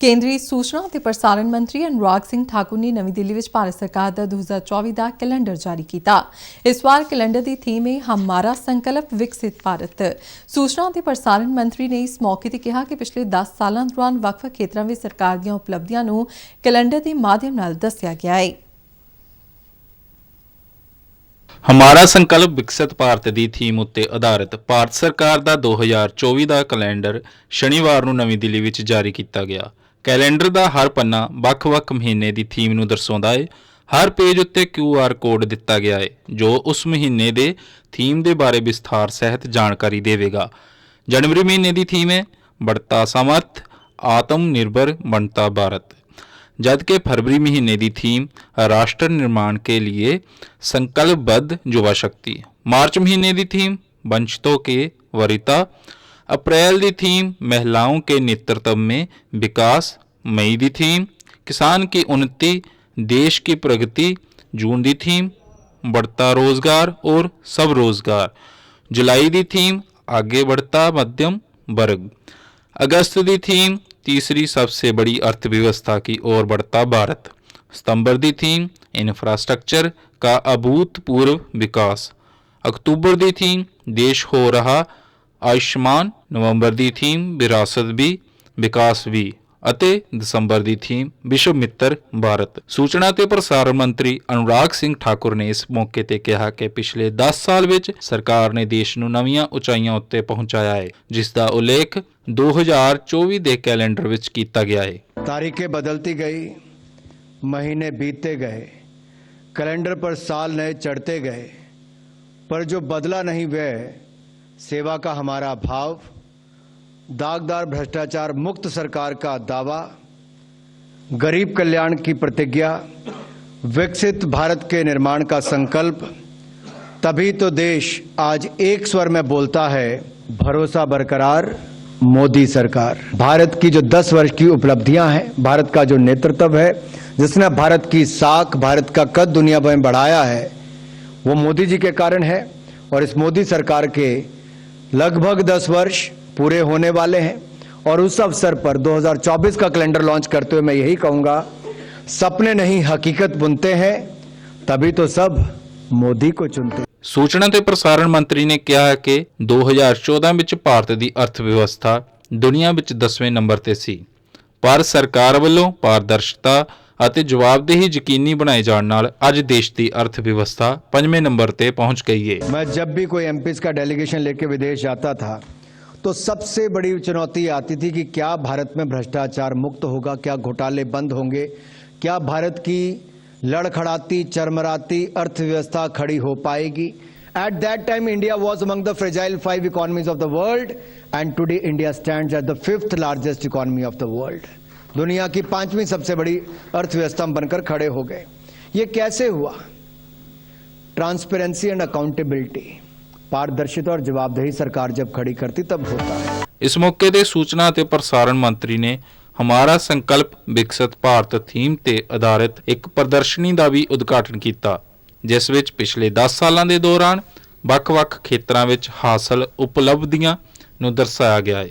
ਕੇਂਦਰੀ ਸੂਚਨਾ ਅਤੇ ਪ੍ਰਸਾਰਣ ਮੰਤਰੀ ਅਨੁਰਾਗ ਸਿੰਘ ਠਾਕੁਰ ਨੇ ਨਵੀਂ ਦਿੱਲੀ ਵਿੱਚ ਭਾਰਤ ਸਰਕਾਰ ਦਾ 2024 ਦਾ ਕੈਲੰਡਰ ਜਾਰੀ ਕੀਤਾ। ਇਸ ਵਾਰ ਕੈਲੰਡਰ ਦੀ ਥੀਮ ਹੈ ਹਮਾਰਾ ਸੰਕਲਪ ਵਿਕਸਿਤ ਭਾਰਤ। ਸੂਚਨਾ ਅਤੇ ਪ੍ਰਸਾਰਣ ਮੰਤਰੀ ਨੇ ਇਸ ਮੌਕੇ ਤੇ ਕਿਹਾ ਕਿ ਪਿਛਲੇ 10 ਸਾਲਾਂ ਦੌਰਾਨ ਵੱਖ-ਵੱਖ ਖੇਤਰਾਂ ਵਿੱਚ ਸਰਕਾਰ ਦੀਆਂ ਉਪਲਬਧੀਆਂ ਨੂੰ ਕੈਲੰਡਰ ਦੇ ਮਾਧਿਅਮ ਨਾਲ ਦੱਸਿਆ ਗਿਆ ਹੈ। ਹਮਾਰਾ ਸੰਕਲਪ ਵਿਕਸਿਤ ਭਾਰਤ ਦੀ ਥੀਮ ਉੱਤੇ ਆਧਾਰਿਤ ਭਾਰਤ ਸਰਕਾਰ ਦਾ 2024 ਦਾ ਕੈਲੰਡਰ ਸ਼ਨੀਵਾਰ ਨੂੰ ਨਵੀਂ ਦਿੱਲੀ ਵਿੱਚ ਜਾਰੀ ਕੀਤਾ ਗਿਆ। ਕੈਲੰਡਰ ਦਾ ਹਰ ਪੰਨਾ ਵੱਖ-ਵੱਖ ਮਹੀਨੇ ਦੀ ਥੀਮ ਨੂੰ ਦਰਸਾਉਂਦਾ ਹੈ। ਹਰ ਪੇਜ ਉੱਤੇ QR ਕੋਡ ਦਿੱਤਾ ਗਿਆ ਹੈ ਜੋ ਉਸ ਮਹੀਨੇ ਦੇ ਥੀਮ ਦੇ ਬਾਰੇ ਵਿਸਥਾਰ ਸਹਿਤ ਜਾਣਕਾਰੀ ਦੇਵੇਗਾ। ਜਨਵਰੀ ਮਹੀਨੇ ਦੀ ਥੀਮ ਹੈ बढ़ता सामर्थ आत्मनिर्भर बनता भारत, जबकि फरवरी महीने की थीम राष्ट्र निर्माण के लिए संकल्पबद्ध युवा शक्ति, मार्च महीने की थीम वंचितों के वरीयता, अप्रैल की थीम महिलाओं के नेतृत्व में विकास, मई की थीम किसान की उन्नति देश की प्रगति, जून की थीम बढ़ता रोजगार और सब रोजगार, जुलाई की थीम आगे बढ़ता मध्यम वर्ग, अगस्त की थीम तीसरी सबसे बड़ी अर्थव्यवस्था की ओर बढ़ता भारत, सितंबर की थीम इंफ्रास्ट्रक्चर का अभूतपूर्व विकास, अक्टूबर की थीम देश हो रहा आयुष्मान, नवंबर की थीम विरासत भी विकास भी ਅਤੇ ਦਸੰਬਰ ਦੀ ਥੀਮ ਵਿਸ਼ਵ ਮਿੱਤਰ ਭਾਰਤ। ਸੂਚਨਾ ਤੇ ਪ੍ਰਸਾਰਣ ਮੰਤਰੀ ਅਨੁਰਾਗ ਸਿੰਘ ਠਾਕੁਰ ਨੇ ਇਸ ਮੌਕੇ ਤੇ ਕਿਹਾ ਕਿ ਪਿਛਲੇ 10 ਸਾਲ ਵਿੱਚ ਸਰਕਾਰ ਨੇ ਦੇਸ਼ ਨੂੰ ਨਵੀਆਂ ਉਚਾਈਆਂ ਉੱਤੇ ਪਹੁੰਚਾਇਆ ਹੈ, ਜਿਸ ਦਾ ਉਲੇਖ 2024 ਦੇ ਕੈਲੰਡਰ ਵਿੱਚ ਕੀਤਾ ਗਿਆ ਹੈ। तारीखें बदलती गई, महीने बीतते गए, कैलेंडर पर साल नए चढ़ते गए, पर जो बदला नहीं वह सेवा का हमारा भाव, दागदार भ्रष्टाचार मुक्त सरकार का दावा, गरीब कल्याण की प्रतिज्ञा, विकसित भारत के निर्माण का संकल्प। तभी तो देश आज एक स्वर में बोलता है, भरोसा बरकरार मोदी सरकार। भारत की जो 10 वर्ष की उपलब्धियां हैं, भारत का जो नेतृत्व है, जिसने भारत की साख, भारत का कद दुनिया भर में बढ़ाया है, वो मोदी जी के कारण है। और इस मोदी सरकार के लगभग 10 वर्ष पूरे होने वाले हैं और उस अवसर पर 2024 का कैलेंडर लॉन्च करते हुए मैं यही कहूंगा, सपने नहीं हकीकत बुनते हैं, तभी तो सब मोदी को चुनते। ਸੂਚਨਾ ਤੇ ਪ੍ਰਸਾਰਣ ਮੰਤਰੀ ਨੇ ਕਿਹਾ ਕਿ 2014 ਵਿੱਚ ਭਾਰਤ ਦੀ ਅਰਥ ਵਿਵਸਥਾ ਦੁਨੀਆ ਵਿੱਚ 10ਵੇਂ ਨੰਬਰ ਤੇ ਸੀ, ਪਰ ਸਰਕਾਰ ਵੱਲੋਂ ਪਾਰਦਰਸ਼ਤਾ ਅਤੇ ਜਵਾਬਦੇਹੀ ਯਕੀਨੀ ਬਣਾਏ ਜਾਣ ਨਾਲ ਅੱਜ ਦੇਸ਼ ਦੀ ਅਰਥ ਵਿਵਸਥਾ 5ਵੇਂ ਨੰਬਰ ਤੇ ਪਹੁੰਚ ਗਈ ਹੈ। मैं जब भी कोई एमपीज का डेलीगेशन लेके विदेश जाता था तो सबसे बड़ी चुनौती आती थी कि क्या भारत में भ्रष्टाचार मुक्त होगा, क्या घोटाले बंद होंगे, क्या भारत की लड़खड़ाती चरमराती अर्थव्यवस्था खड़ी हो पाएगी। At that time India was among the fragile 5 economies of the world and today India stands as the 5th largest economy of the world। दुनिया की 5वीं सबसे बड़ी अर्थव्यवस्था बनकर खड़े हो गए। ये कैसे हुआ? ट्रांसपेरेंसी एंड अकाउंटेबिलिटी, पारदर्शिता और जवाबदेही सरकार जब खड़ी करती तब होता है। ਇਸ ਮੌਕੇ ਤੇ ਸੂਚਨਾ ਅਤੇ ਪ੍ਰਸਾਰਣ ਮੰਤਰੀ ਨੇ ਹਮਾਰਾ ਸੰਕਲਪ ਵਿਕਸਿਤ ਭਾਰਤ ਥੀਮ ਤੇ ਆਧਾਰਿਤ ਇੱਕ ਪ੍ਰਦਰਸ਼ਨੀ ਦਾ ਵੀ ਉਦਘਾਟਨ ਕੀਤਾ, ਜਿਸ ਵਿੱਚ ਪਿਛਲੇ 10 ਸਾਲਾਂ ਦੇ ਦੌਰਾਨ ਵੱਖ-ਵੱਖ ਖੇਤਰਾਂ ਵਿੱਚ ਹਾਸਲ ਉਪਲਬਧੀਆਂ ਨੂੰ ਦਰਸਾਇਆ ਗਿਆ ਹੈ।